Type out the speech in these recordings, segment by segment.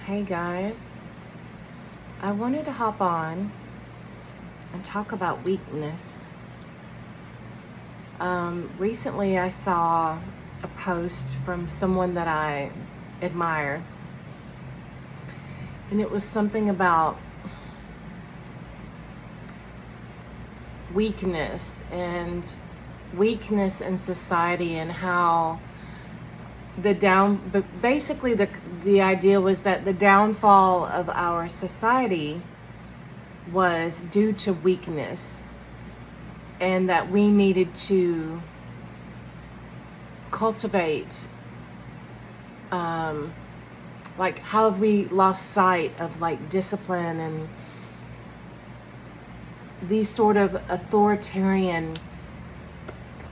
Hey guys, I wanted to hop on and talk about weakness. Recently, I saw a post from someone that I admire, and it was something about weakness in society and how but basically the idea was that the downfall of our society was due to weakness, and that we needed to cultivate, like, how have we lost sight of like discipline and these sort of authoritarian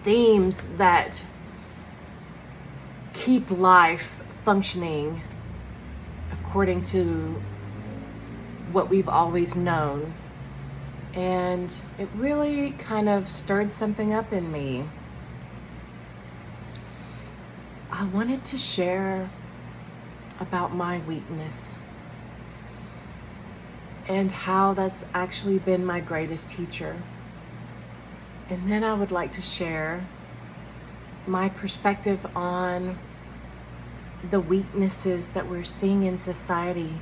themes that keep life functioning according to what we've always known. And it really kind of stirred something up in me. I wanted to share about my weakness and how that's actually been my greatest teacher. And then I would like to share my perspective on the weaknesses that we're seeing in society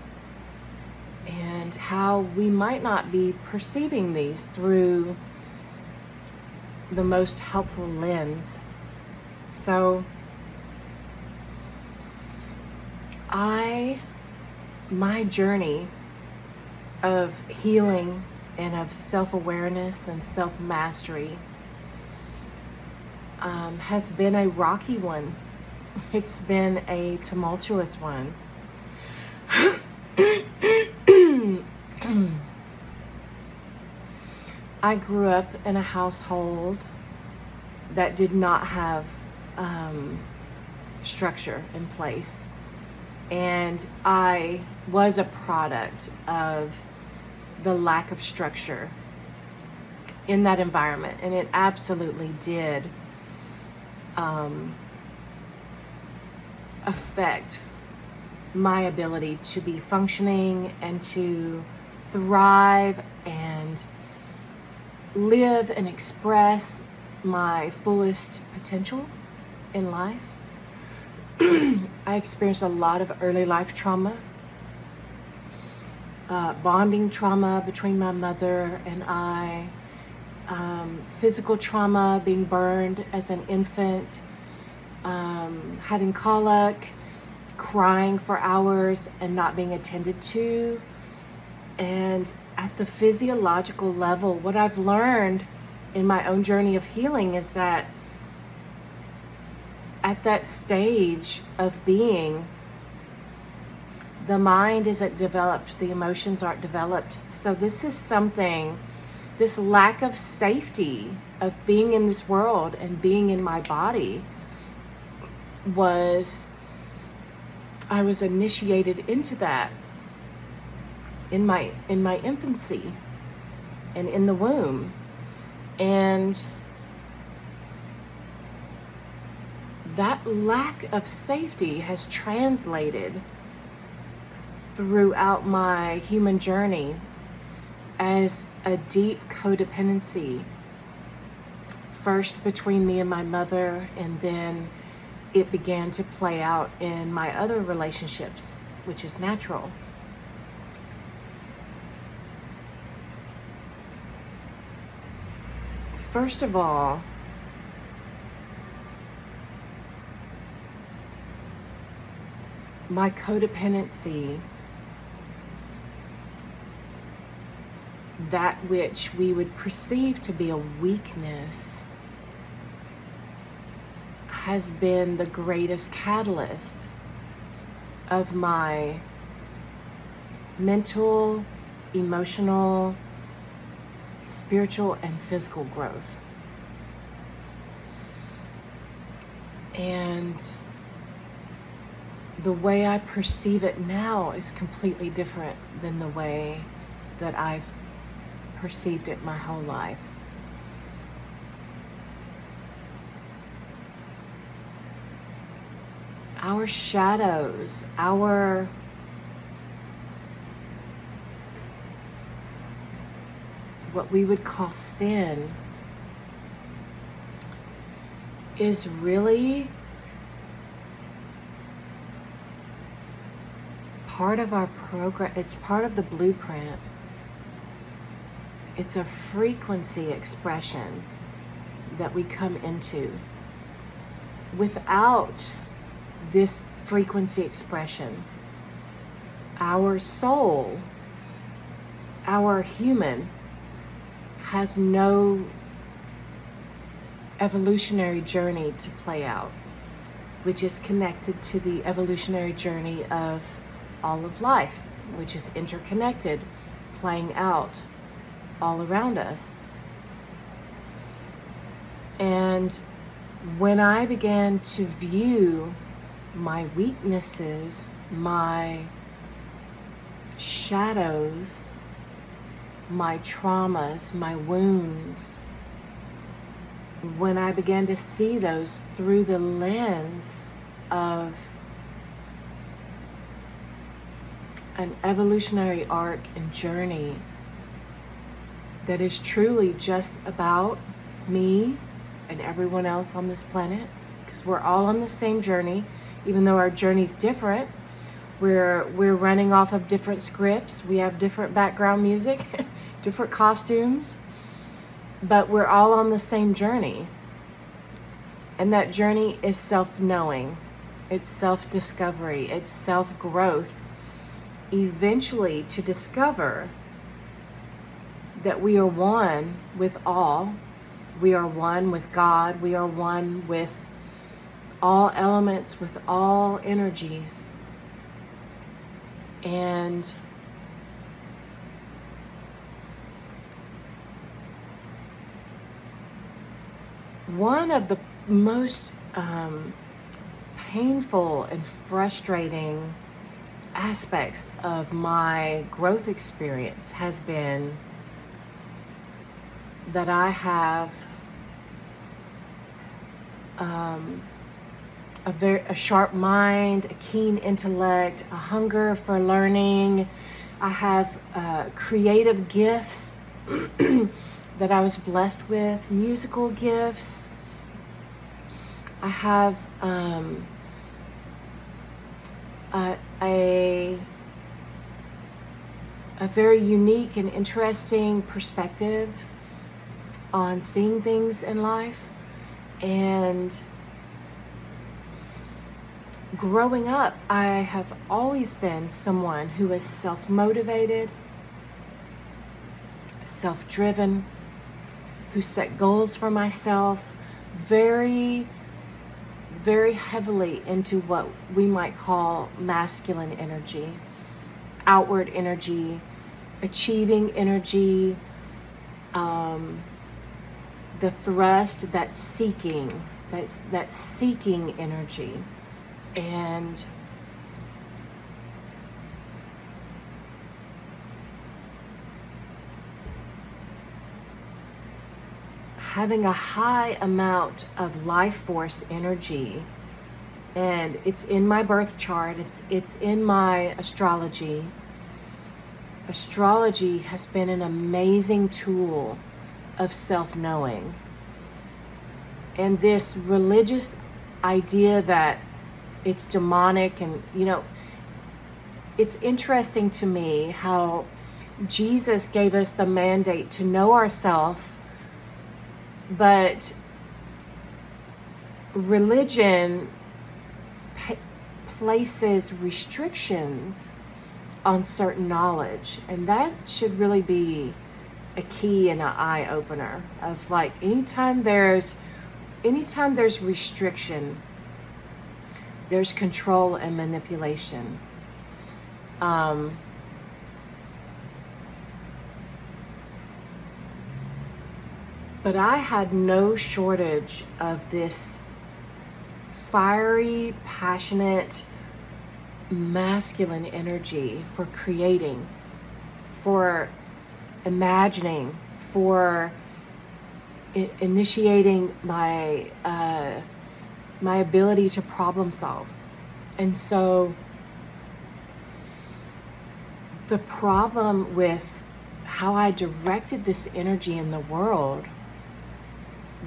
and how we might not be perceiving these through the most helpful lens. So my journey of healing and of self-awareness and self-mastery has been a rocky one. It's been a tumultuous one. I grew up in a household that did not have structure in place. And I was a product of the lack of structure in that environment. And it absolutely did affect my ability to be functioning and to thrive and live and express my fullest potential in life. I experienced a lot of early life trauma, bonding trauma between my mother and I, physical trauma, being burned as an infant, having colic, crying for hours and not being attended to. And at the physiological level, what I've learned in my own journey of healing is that at that stage of being, the mind isn't developed, the emotions aren't developed. So this lack of safety of being in this world and being in my body I was initiated into that in my infancy and in the womb. And that lack of safety has translated throughout my human journey as a deep codependency, first between me and my mother, and then it began to play out in my other relationships, which is natural. First of all, my codependency, that which we would perceive to be a weakness, has been the greatest catalyst of my mental, emotional, spiritual, and physical growth. And the way I perceive it now is completely different than the way that I've perceived it my whole life. Our shadows, our what we would call sin, is really part of our program. It's part of the blueprint. It's a frequency expression that we come into. Without this frequency expression, our soul, our human, has no evolutionary journey to play out, which is connected to the evolutionary journey of all of life, which is interconnected, playing out all around us. And when I began to view my weaknesses, my shadows, my traumas, my wounds, when I began to see those through the lens of an evolutionary arc and journey that is truly just about me and everyone else on this planet, because we're all on the same journey, even though our journey's different. We're running off of different scripts. We have different background music, different costumes, but we're all on the same journey. And that journey is self-knowing. It's self-discovery. It's self-growth. Eventually to discover that we are one with all. We are one with God. We are one with all elements, with all energies. And one of the most painful and frustrating aspects of my growth experience has been that I have a sharp mind, a keen intellect, a hunger for learning. I have creative gifts that I was blessed with, musical gifts. I have a very unique and interesting perspective on seeing things in life. And growing up, I have always been someone who is self-motivated, self-driven, who set goals for myself, very, very heavily into what we might call masculine energy, outward energy, achieving energy, the thrust, that seeking energy. And having a high amount of life force energy, and it's in my birth chart, it's in my astrology. Astrology has been an amazing tool of self-knowing. And this religious idea that it's demonic, and it's interesting to me how Jesus gave us the mandate to know ourselves, but religion places restrictions on certain knowledge, and that should really be a key and an eye-opener of like anytime there's restriction, there's control and manipulation. But I had no shortage of this fiery, passionate, masculine energy for creating, for imagining, for initiating my ability to problem solve. And so the problem with how I directed this energy in the world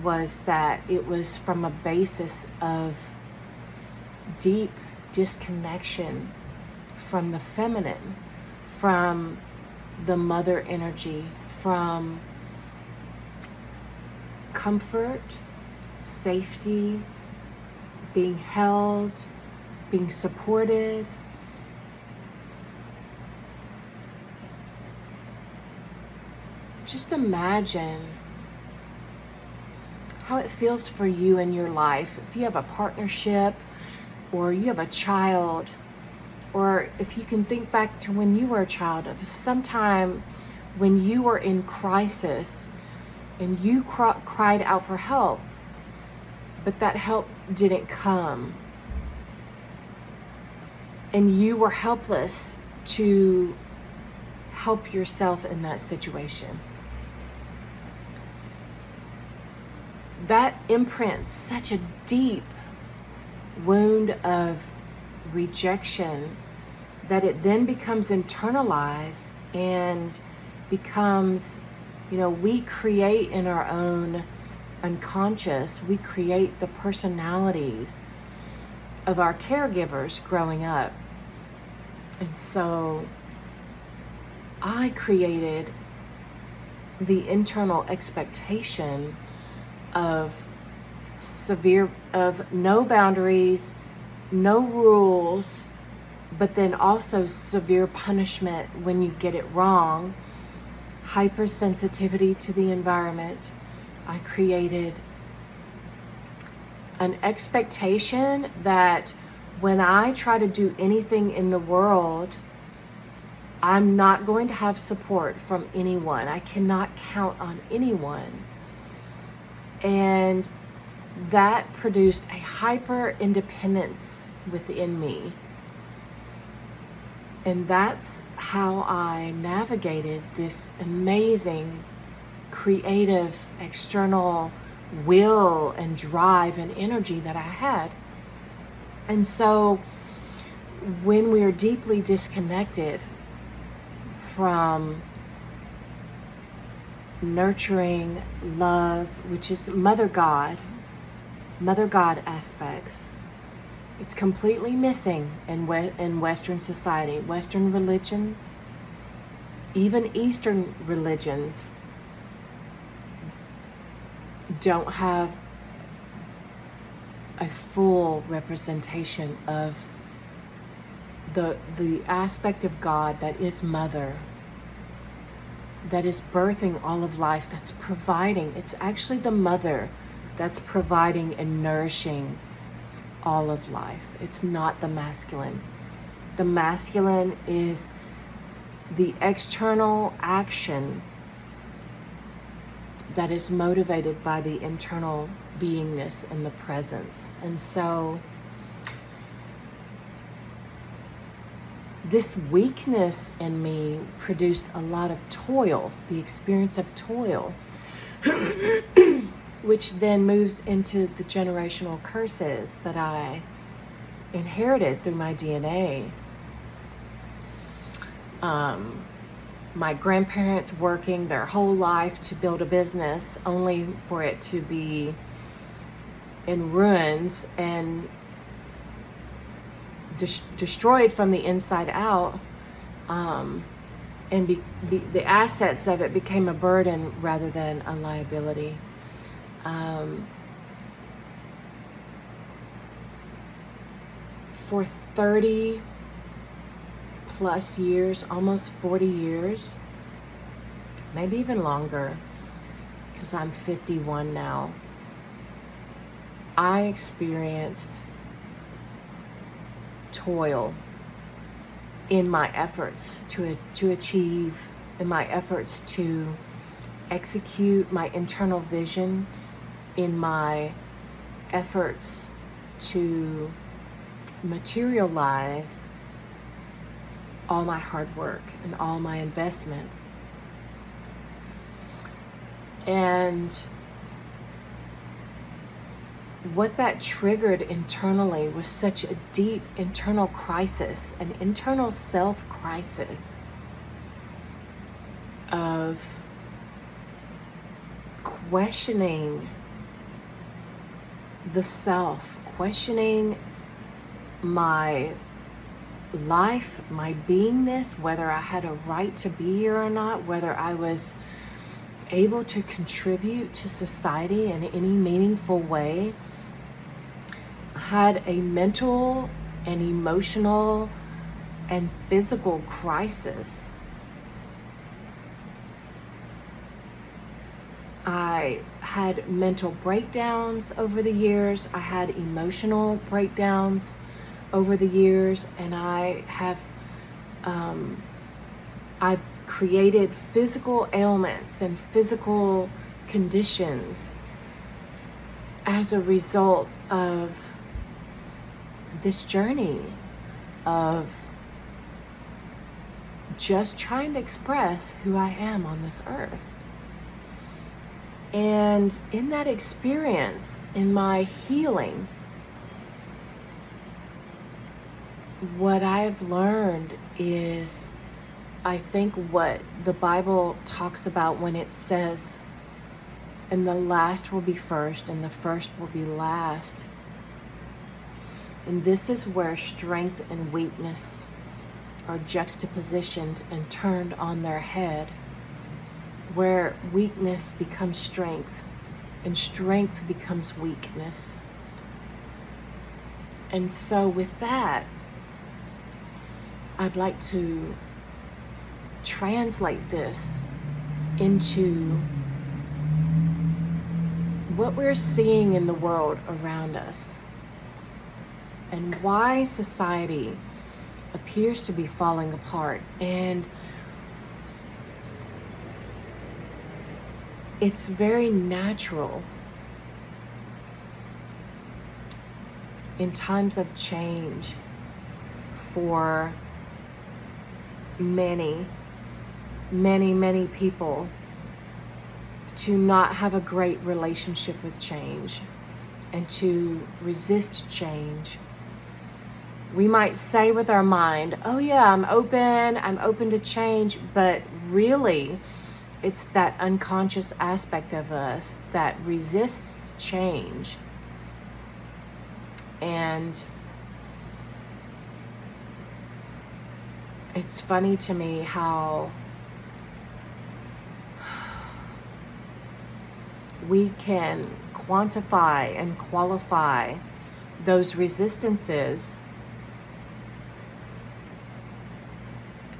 was that it was from a basis of deep disconnection from the feminine, from the mother energy, from comfort, safety, being held, being supported. Just imagine how it feels for you in your life. If you have a partnership, or you have a child, or if you can think back to when you were a child, of sometime when you were in crisis and you cried out for help, but that help didn't come, and you were helpless to help yourself in that situation. That imprints such a deep wound of rejection that it then becomes internalized and becomes, we create in our own unconscious, we create the personalities of our caregivers growing up. And so I created the internal expectation of no boundaries, no rules, but then also severe punishment when you get it wrong, hypersensitivity to the environment. I created an expectation that when I try to do anything in the world, I'm not going to have support from anyone. I cannot count on anyone. And that produced a hyper independence within me. And that's how I navigated this amazing, creative, external will and drive and energy that I had. And so when we are deeply disconnected from nurturing love, which is Mother God aspects, it's completely missing in Western society. Western religion, even Eastern religions, don't have a full representation of the aspect of God that is Mother, that is birthing all of life, that's providing. It's actually the Mother that's providing and nourishing all of life. It's not the masculine. The masculine is the external action that is motivated by the internal beingness and the presence. And so this weakness in me produced a lot of toil, the experience of toil, which then moves into the generational curses that I inherited through my DNA. My grandparents working their whole life to build a business only for it to be in ruins and destroyed from the inside out, and the assets of it became a burden rather than a liability. For 30 plus years, almost 40 years, maybe even longer, because I'm 51 now, I experienced toil in my efforts to achieve, in my efforts to execute my internal vision, in my efforts to materialize all my hard work and all my investment. And what that triggered internally was such a deep internal crisis, an internal self-crisis of questioning the self, questioning my life, my beingness, whether I had a right to be here or not, whether I was able to contribute to society in any meaningful way. I had a mental and emotional and physical crisis. I had mental breakdowns over the years. I had emotional breakdowns over the years, and I've created physical ailments and physical conditions as a result of this journey of just trying to express who I am on this earth. And in that experience, in my healing, what I've learned is, I think what the Bible talks about when it says, and the last will be first and the first will be last. And this is where strength and weakness are juxtapositioned and turned on their head, where weakness becomes strength and strength becomes weakness. And so with that, I'd like to translate this into what we're seeing in the world around us and why society appears to be falling apart. And it's very natural in times of change for many people to not have a great relationship with change and to resist change. We might say with our mind, oh yeah, I'm open to change, but really it's that unconscious aspect of us that resists change. And it's funny to me how we can quantify and qualify those resistances,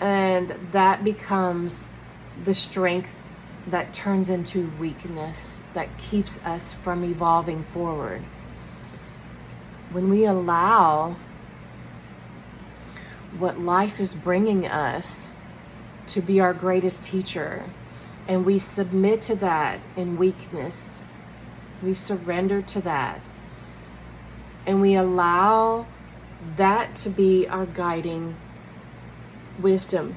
and that becomes the strength that turns into weakness that keeps us from evolving forward. When we allow what life is bringing us to be our greatest teacher, and we submit to that in weakness, we surrender to that, and we allow that to be our guiding wisdom.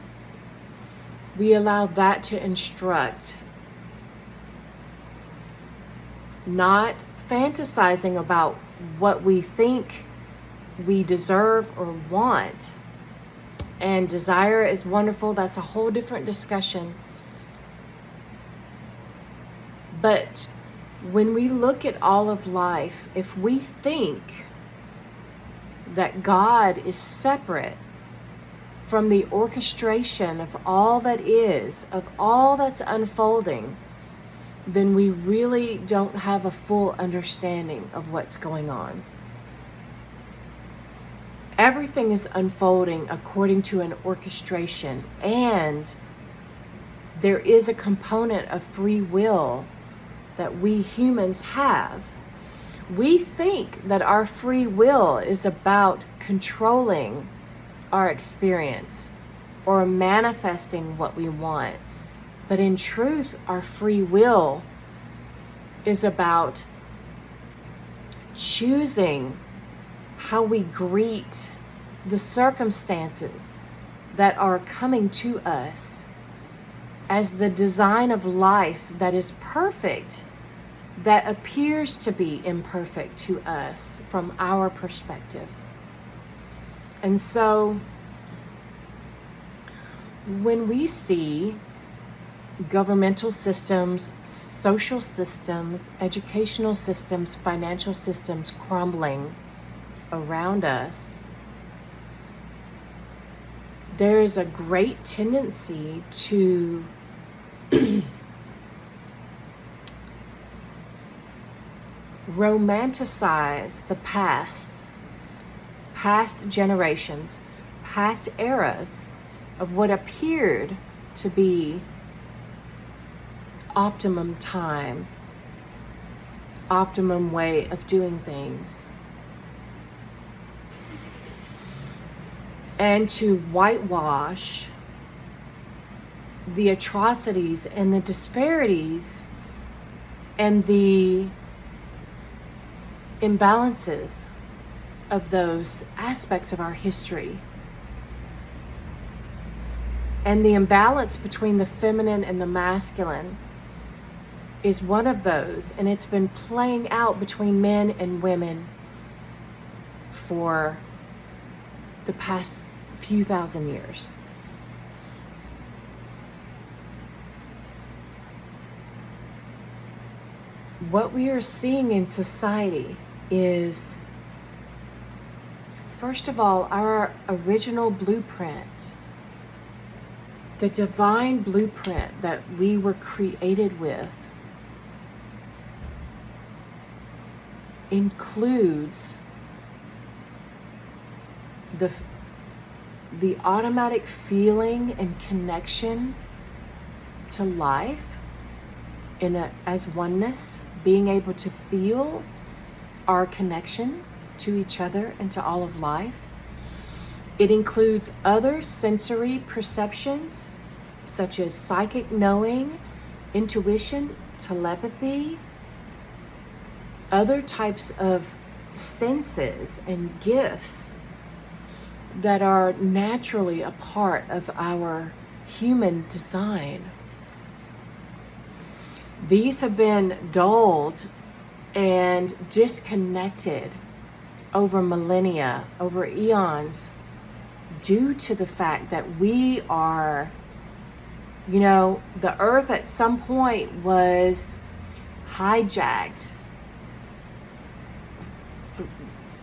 We allow that to instruct, not fantasizing about what we think we deserve or want. And desire is wonderful. That's a whole different discussion. But when we look at all of life, if we think that God is separate from the orchestration of all that is, of all that's unfolding, then we really don't have a full understanding of what's going on. Everything is unfolding according to an orchestration, and there is a component of free will that we humans have. We think that our free will is about controlling our experience or manifesting what we want. But in truth, our free will is about choosing how we greet the circumstances that are coming to us as the design of life that is perfect, that appears to be imperfect to us from our perspective. And so when we see governmental systems, social systems, educational systems, financial systems crumbling around us, there is a great tendency to romanticize the past generations, past eras of what appeared to be optimum time, optimum way of doing things, and to whitewash the atrocities and the disparities and the imbalances of those aspects of our history. And the imbalance between the feminine and the masculine is one of those, and it's been playing out between men and women for the past few thousand years. What we are seeing in society is, first of all, our original blueprint, the divine blueprint that we were created with, includes the automatic feeling and connection to life as oneness, being able to feel our connection to each other and to all of life. It includes other sensory perceptions, such as psychic knowing, intuition, telepathy, other types of senses and gifts that are naturally a part of our human design. These have been dulled and disconnected over millennia, over eons, due to the fact that we are, the earth at some point was hijacked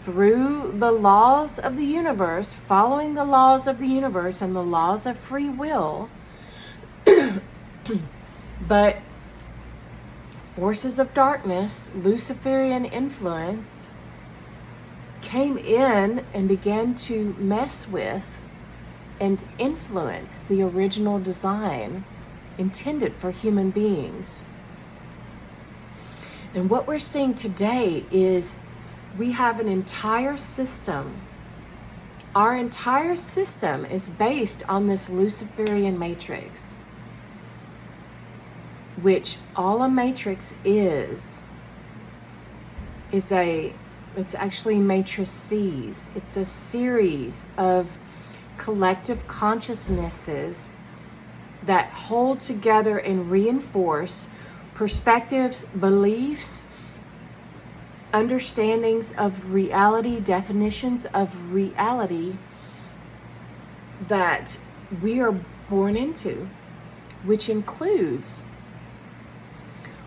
through the laws of the universe, following the laws of the universe and the laws of free will. But forces of darkness, Luciferian influence, came in and began to mess with and influence the original design intended for human beings. And what we're seeing today is we have an entire system. Our entire system is based on this Luciferian matrix, which all a matrix is it's actually matrices. It's a series of collective consciousnesses that hold together and reinforce perspectives, beliefs, understandings of reality, definitions of reality that we are born into, which includes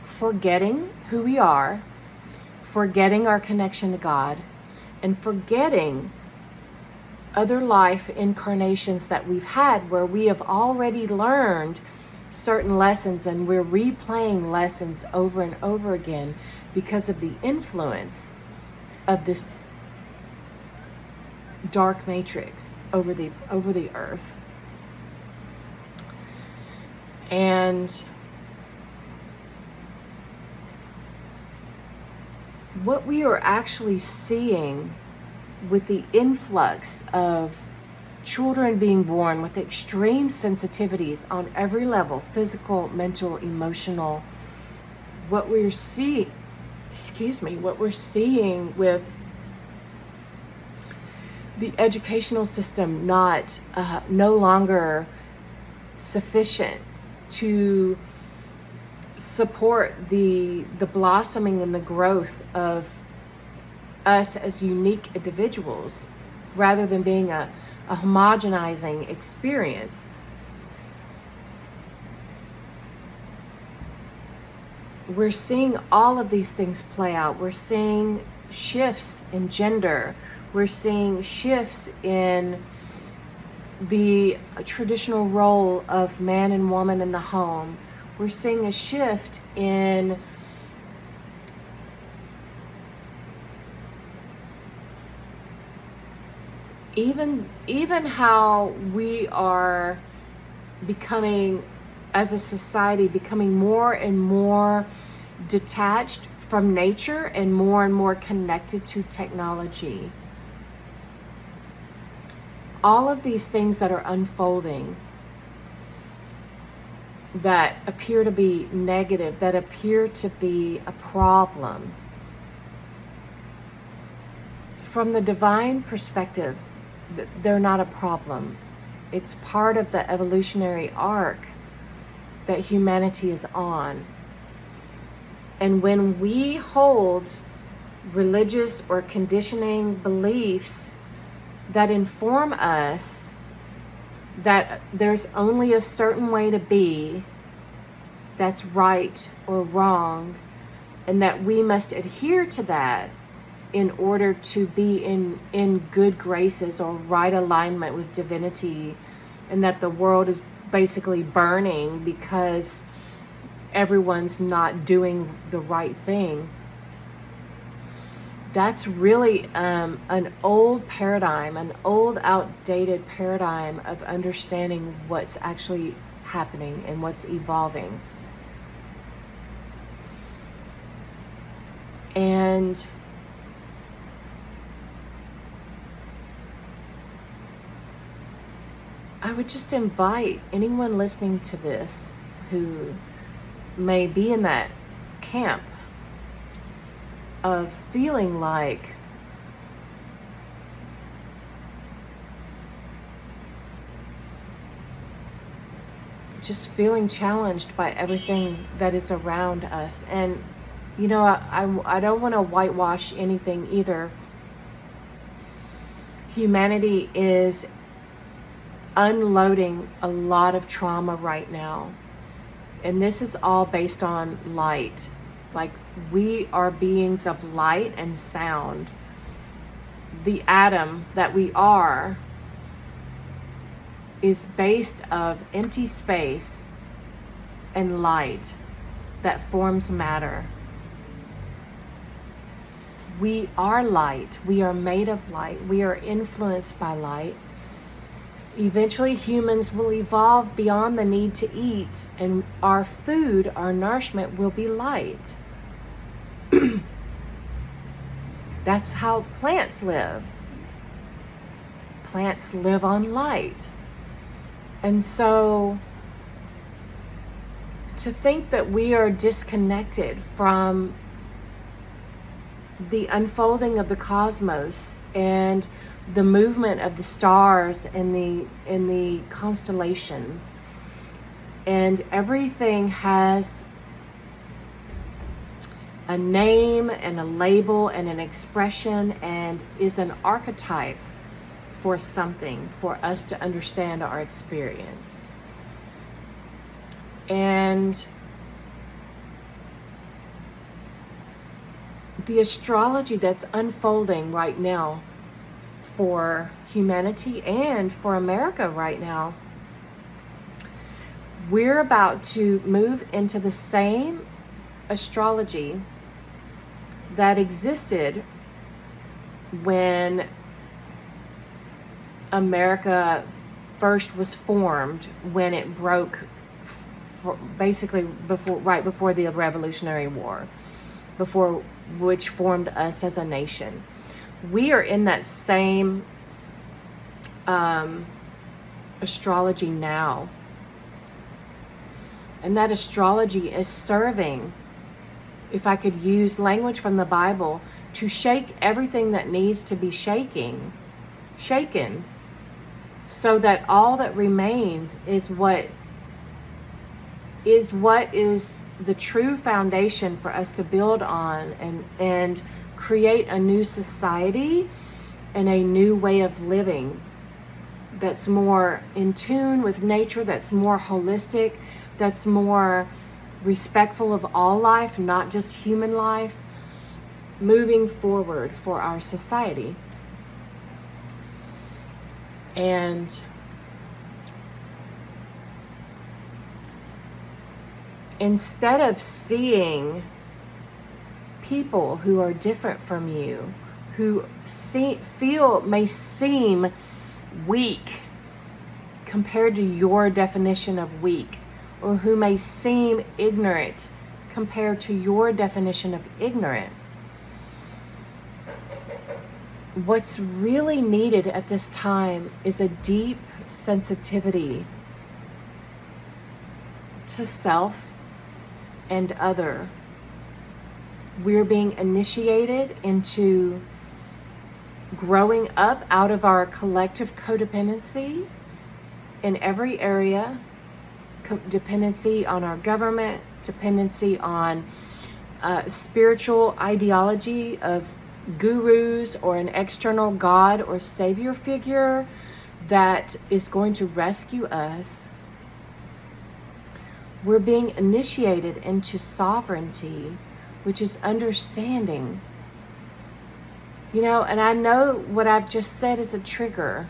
forgetting who we are, forgetting our connection to God, and forgetting other life incarnations that we've had where we have already learned certain lessons and we're replaying lessons over and over again because of the influence of this dark matrix over the earth. And what we are actually seeing with the influx of children being born with extreme sensitivities on every level, physical, mental, emotional, what we're seeing with the educational system no longer sufficient to support the blossoming and the growth of us as unique individuals, rather than being a homogenizing experience. we're seeing all of these things play out. We're seeing shifts in gender. We're seeing shifts in the traditional role of man and woman in the home. We're seeing a shift in even how we are becoming, as a society, becoming more and more detached from nature and more connected to technology. All of these things that are unfolding that appear to be negative, that appear to be a problem, from the divine perspective, they're not a problem. It's part of the evolutionary arc that humanity is on. And when we hold religious or conditioning beliefs that inform us that there's only a certain way to be that's right or wrong, and that we must adhere to that in order to be in good graces or right alignment with divinity, and that the world is basically burning because everyone's not doing the right thing. That's really an old paradigm, an old outdated paradigm of understanding what's actually happening and what's evolving. And I would just invite anyone listening to this who may be in that camp of feeling like just feeling challenged by everything that is around us. And you know, I don't want to whitewash anything either. Humanity is unloading a lot of trauma right now. And this is all based on light. Like, we are beings of light and sound. The atom that we are is based of empty space and light that forms matter. We are light. We are made of light. We are influenced by light. Eventually, humans will evolve beyond the need to eat, and our food, our nourishment will be light. That's how plants live. Plants live on light. And so, to think that we are disconnected from the unfolding of the cosmos and the movement of the stars and the constellations, and everything has a name and a label and an expression and is an archetype for something for us to understand our experience. And the astrology that's unfolding right now for humanity and for America right now, we're about to move into the same astrology that existed when America first was formed, when it broke basically right before the Revolutionary War, before which formed us as a nation. We are in that same astrology now. And that astrology is serving, if I could use language from the Bible, to shake everything that needs to be shaken, so that all that remains is what is the true foundation for us to build on and create a new society and a new way of living that's more in tune with nature, that's more holistic, that's more respectful of all life, not just human life, moving forward for our society. And instead of seeing people who are different from you, who may seem weak compared to your definition of weak, or who may seem ignorant compared to your definition of ignorant, what's really needed at this time is a deep sensitivity to self and other. We're being initiated into growing up out of our collective codependency in every area, dependency on our government, dependency on spiritual ideology of gurus or an external God or savior figure that is going to rescue us. We're being initiated into sovereignty, which is understanding. And I know what I've just said is a trigger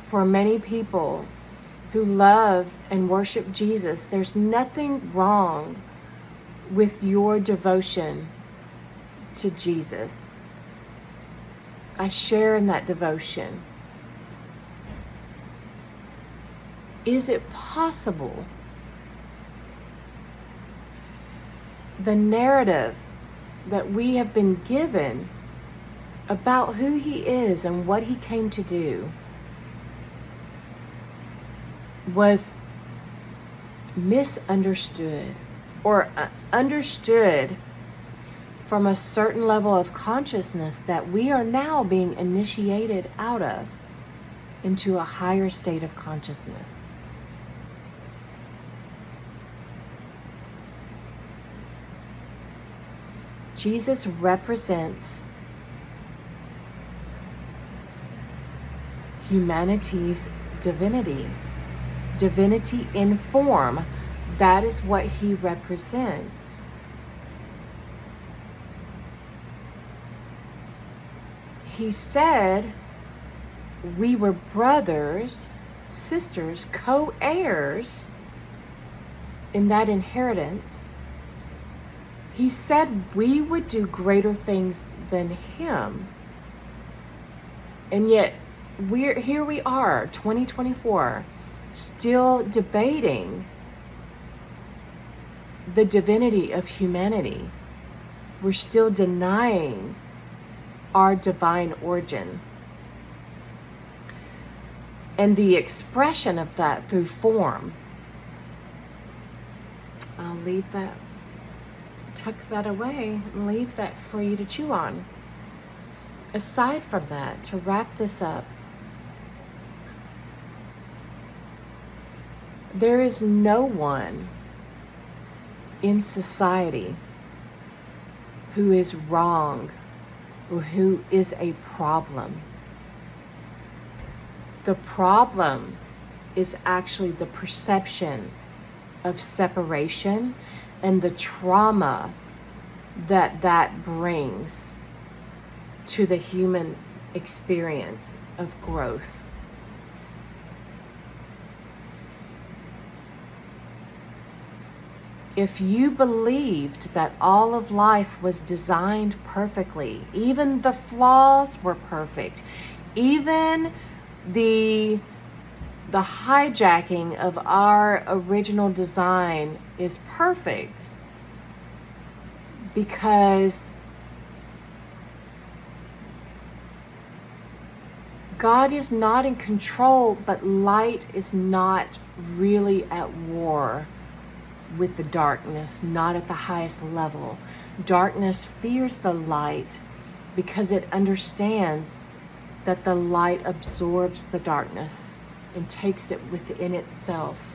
for many people who love and worship Jesus. There's nothing wrong with your devotion to Jesus. I share in that devotion. Is it possible the narrative that we have been given about who he is and what he came to do was misunderstood or understood from a certain level of consciousness that we are now being initiated out of into a higher state of consciousness? Jesus represents humanity's divinity. Divinity in form. That is what he represents. He said we were brothers, sisters, co-heirs in that inheritance. He said we would do greater things than him. And yet, here we are, 2024, still debating the divinity of humanity. We're still denying our divine origin. And the expression of that through form. I'll leave that, tuck that away and leave that for you to chew on. Aside from that, to wrap this up, there is no one in society who is wrong or who is a problem. The problem is actually the perception of separation and the trauma that brings to the human experience of growth. If you believed that all of life was designed perfectly, even the flaws were perfect, even the hijacking of our original design is perfect, because God is not in control, but light is not really at war with the darkness, not at the highest level. Darkness fears the light because it understands that the light absorbs the darkness and takes it within itself.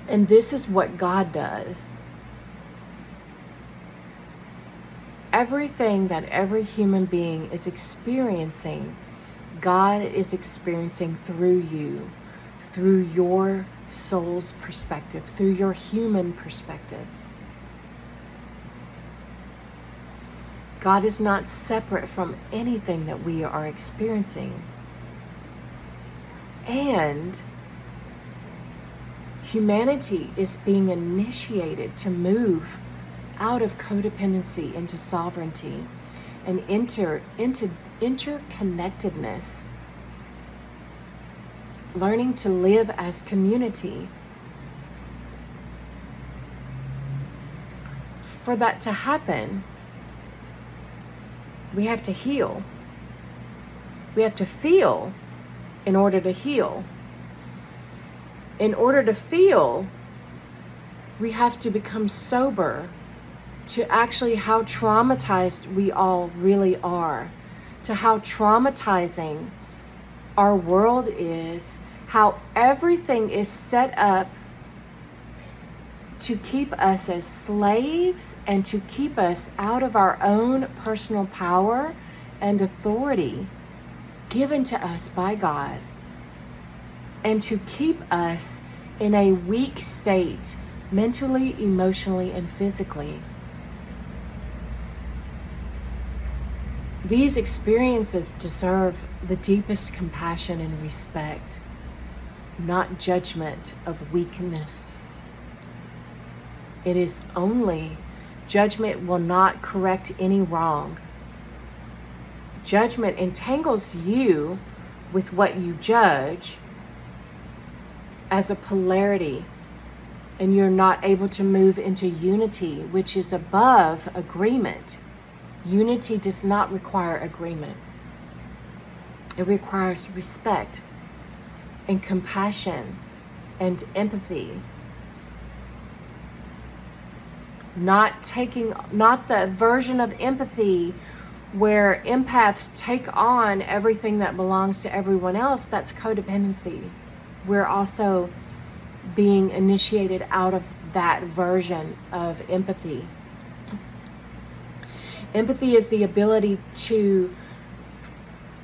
And this is what God does. Everything that every human being is experiencing, God is experiencing through you, through your soul's perspective, through your human perspective. God is not separate from anything that we are experiencing. And humanity is being initiated to move out of codependency into sovereignty and enter into interconnectedness, learning to live as community. For that to happen, we have to heal. We have to feel in order to heal. In order to feel, we have to become sober to actually how traumatized we all really are, to how traumatizing our world is, how everything is set up to keep us as slaves and to keep us out of our own personal power and authority given to us by God, and to keep us in a weak state mentally, emotionally, and physically. These experiences deserve the deepest compassion and respect, not judgment of weakness. It is only judgment will not correct any wrong. Judgment entangles you with what you judge as a polarity, and you're not able to move into unity, which is above agreement. Unity does not require agreement. It requires respect and compassion and empathy. Not the version of empathy where empaths take on everything that belongs to everyone else. That's codependency. We're also being initiated out of that version of empathy. Empathy is the ability to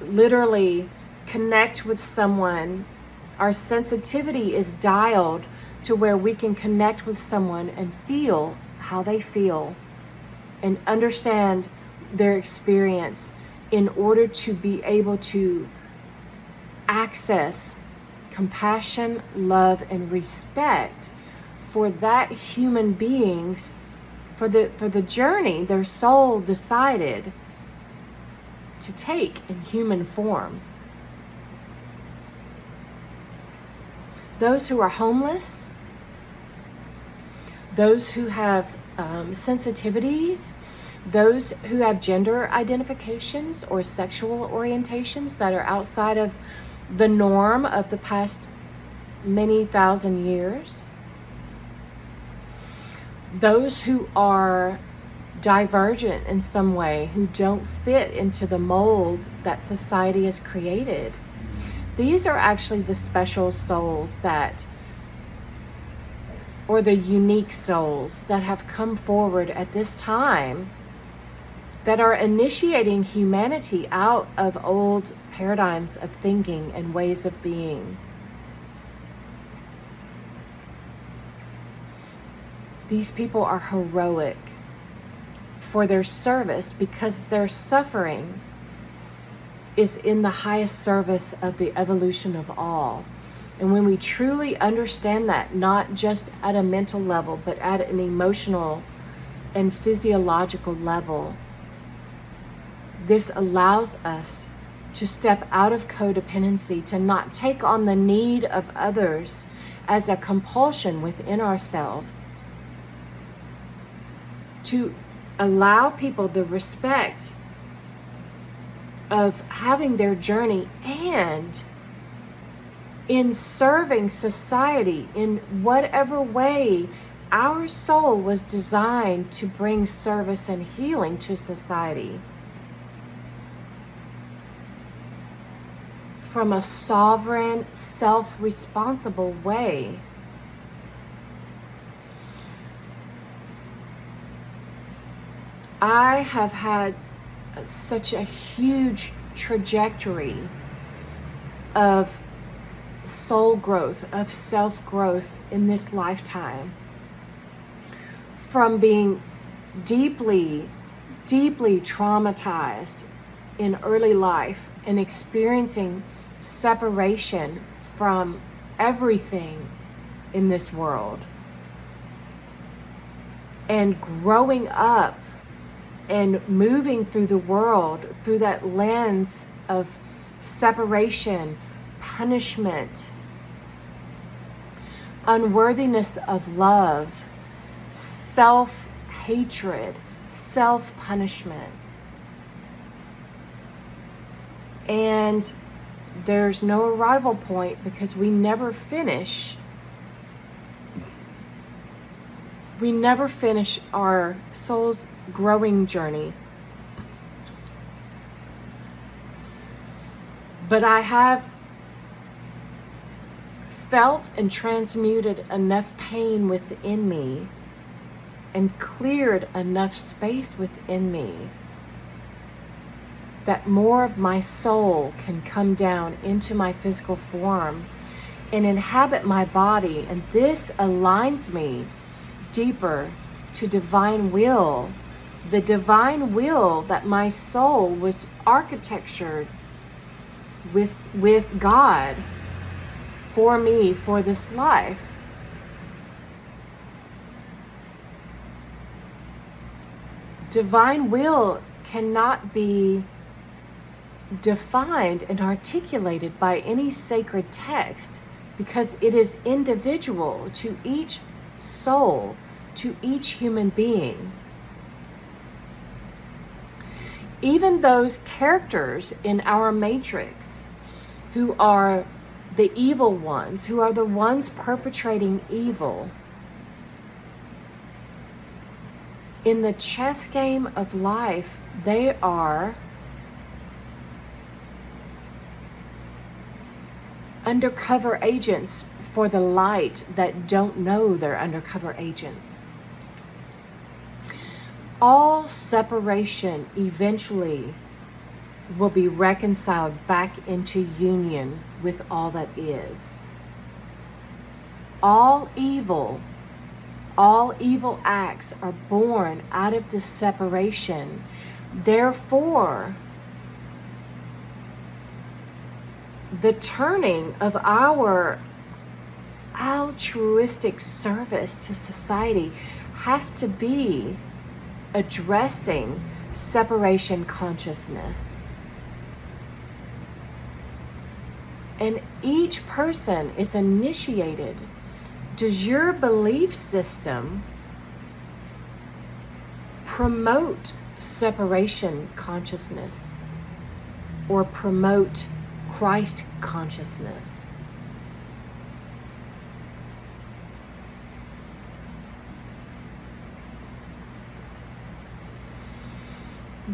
literally connect with someone. Our sensitivity is dialed to where we can connect with someone and feel how they feel and understand their experience in order to be able to access compassion, love, and respect for that human being's, for the journey their soul decided to take in human form. Those who are homeless, those who have sensitivities, those who have gender identifications or sexual orientations that are outside of the norm of the past many thousand years, those who are divergent in some way, who don't fit into the mold that society has created. These are actually the special souls or the unique souls that have come forward at this time that are initiating humanity out of old paradigms of thinking and ways of being. These people are heroic for their service because their suffering is in the highest service of the evolution of all. And when we truly understand that, not just at a mental level, but at an emotional and physiological level, this allows us to step out of codependency, to not take on the need of others as a compulsion within ourselves, to allow people the respect of having their journey and in serving society in whatever way our soul was designed to bring service and healing to society. From a sovereign, self-responsible way. I have had such a huge trajectory of soul growth, of self-growth in this lifetime, from being deeply, deeply traumatized in early life and experiencing separation from everything in this world, and growing up and moving through the world through that lens of separation, punishment, unworthiness of love, self-hatred, self-punishment. And there's no arrival point, because we never finish our soul's growing journey. But I have felt and transmuted enough pain within me and cleared enough space within me that more of my soul can come down into my physical form and inhabit my body. And this aligns me deeper to divine will, the divine will that my soul was architectured with God for me for this life. Divine will cannot be defined and articulated by any sacred text, because it is individual to each soul, to each human being. Even those characters in our matrix who are the evil ones, who are the ones perpetrating evil, in the chess game of life, they are undercover agents for the light that don't know they're undercover agents. All separation eventually will be reconciled back into union with all that is. All evil acts are born out of this separation. Therefore, the turning of our altruistic service to society has to be addressing separation consciousness. And each person is initiated. Does your belief system promote separation consciousness or promote Christ consciousness?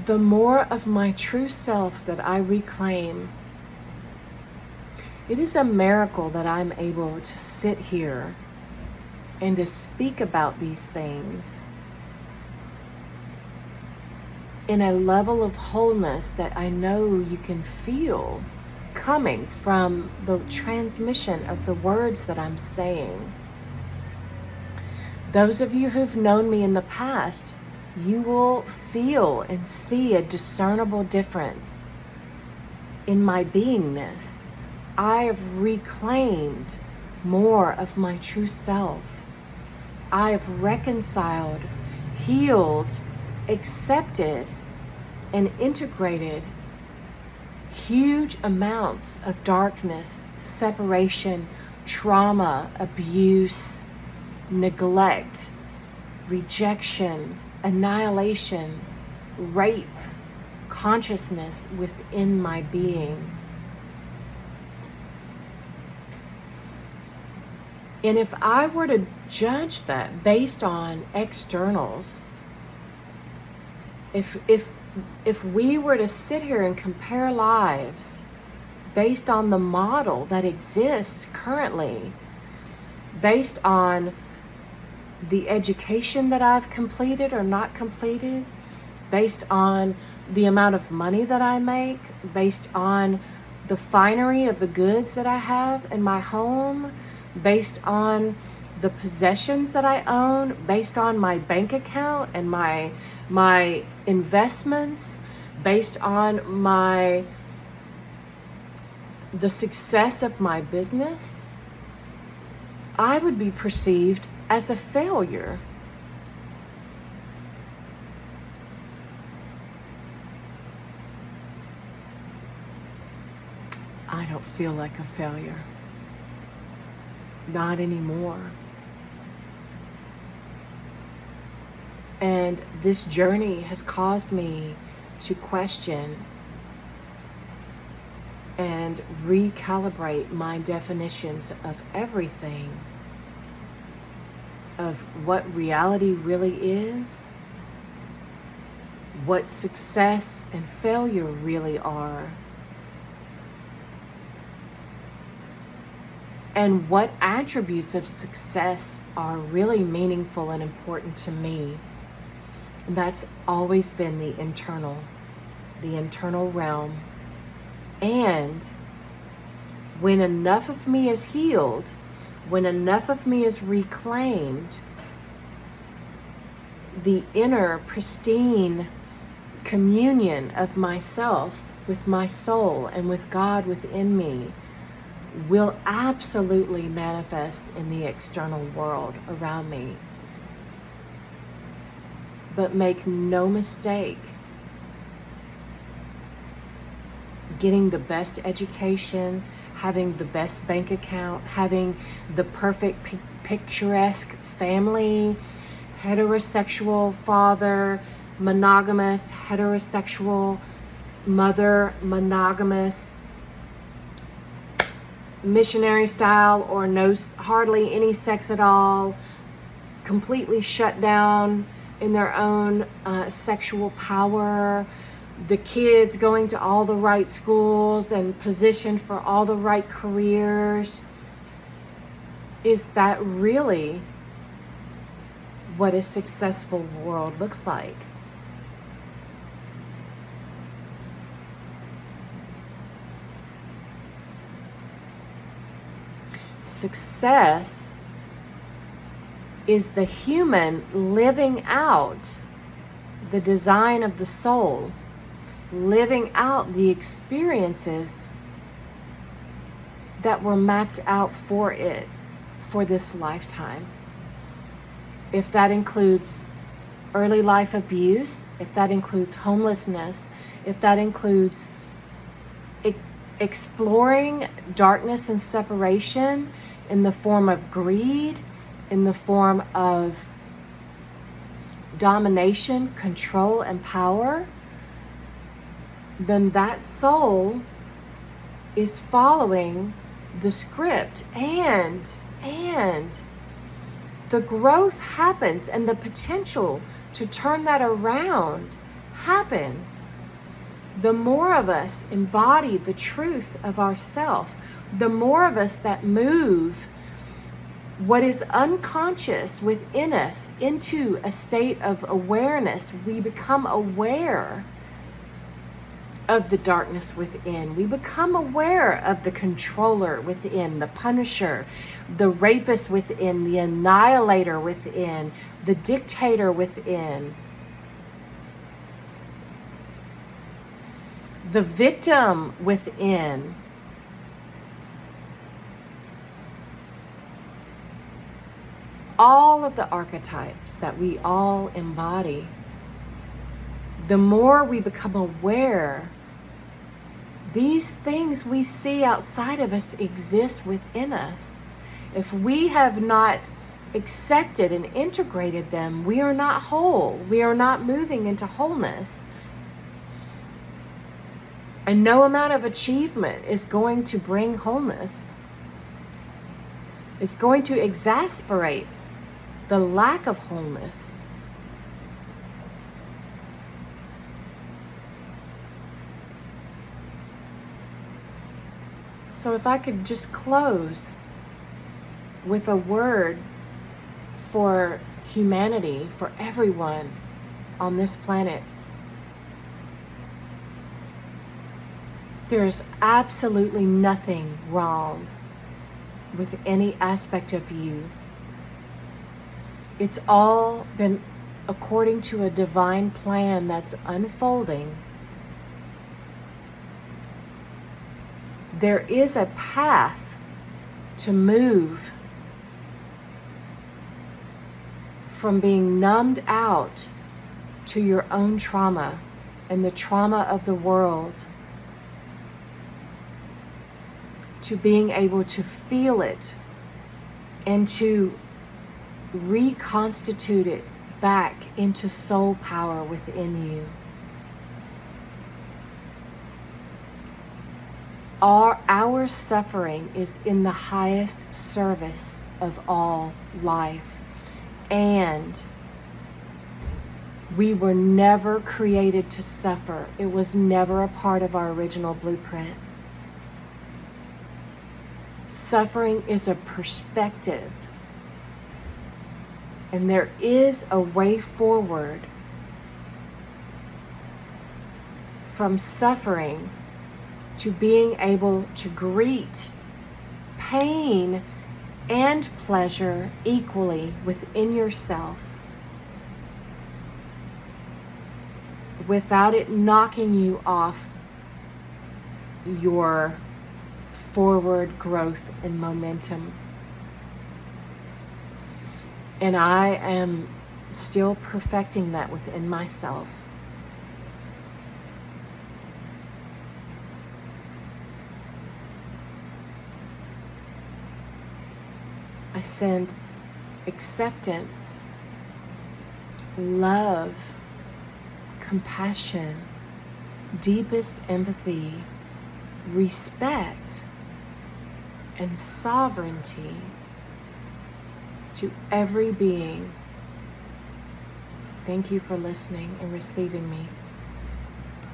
The more of my true self that I reclaim, it is a miracle that I'm able to sit here and to speak about these things in a level of wholeness that I know you can feel coming from the transmission of the words that I'm saying. Those of you who've known me in the past, you will feel and see a discernible difference in my beingness. I have reclaimed more of my true self. I have reconciled, healed, accepted, and integrated huge amounts of darkness, separation, trauma, abuse, neglect, rejection, annihilation, rape, consciousness within my being. And if I were to judge that based on externals, if we were to sit here and compare lives based on the model that exists currently, based on the education that I've completed or not completed, based on the amount of money that I make, based on the finery of the goods that I have in my home, based on the possessions that I own, based on my bank account and my investments, based on the success of my business, I would be perceived as a failure. I don't feel like a failure. Not anymore. And this journey has caused me to question and recalibrate my definitions of everything, of what reality really is, what success and failure really are, and what attributes of success are really meaningful and important to me. And that's always been the internal realm. And when enough of me is healed, when enough of me is reclaimed, the inner pristine communion of myself with my soul and with God within me will absolutely manifest in the external world around me. But make no mistake, getting the best education, having the best bank account, having the perfect picturesque family, heterosexual father, monogamous, heterosexual mother, monogamous, missionary style or no, hardly any sex at all, completely shut down in their own sexual power, the kids going to all the right schools and positioned for all the right careers. Is that really what a successful world looks like? Success is the human living out the design of the soul, living out the experiences that were mapped out for it for this lifetime. If that includes early life abuse, if that includes homelessness, if that includes exploring darkness and separation in the form of greed, in the form of domination, control, and power, then that soul is following the script, and the growth happens, and the potential to turn that around happens. The more of us embody the truth of ourself, the more of us that move what is unconscious within us into a state of awareness, we become aware of the darkness within. We become aware of the controller within, the punisher, the rapist within, the annihilator within, the dictator within, the victim within. All of the archetypes that we all embody, the more we become aware, these things we see outside of us exist within us. If we have not accepted and integrated them, we are not whole. We are not moving into wholeness. And no amount of achievement is going to bring wholeness. It's going to exacerbate the lack of wholeness. So if I could just close with a word for humanity, for everyone on this planet. There is absolutely nothing wrong with any aspect of you. It's all been according to a divine plan that's unfolding. There is a path to move from being numbed out to your own trauma and the trauma of the world, to being able to feel it and to reconstitute it back into soul power within you. Our suffering is in the highest service of all life, and we were never created to suffer. It was never a part of our original blueprint. Suffering is a perspective, and there is a way forward from suffering to being able to greet pain and pleasure equally within yourself, without it knocking you off your forward growth and momentum. And I am still perfecting that within myself. I send acceptance, love, compassion, deepest empathy, respect, and sovereignty to every being. Thank you for listening and receiving me.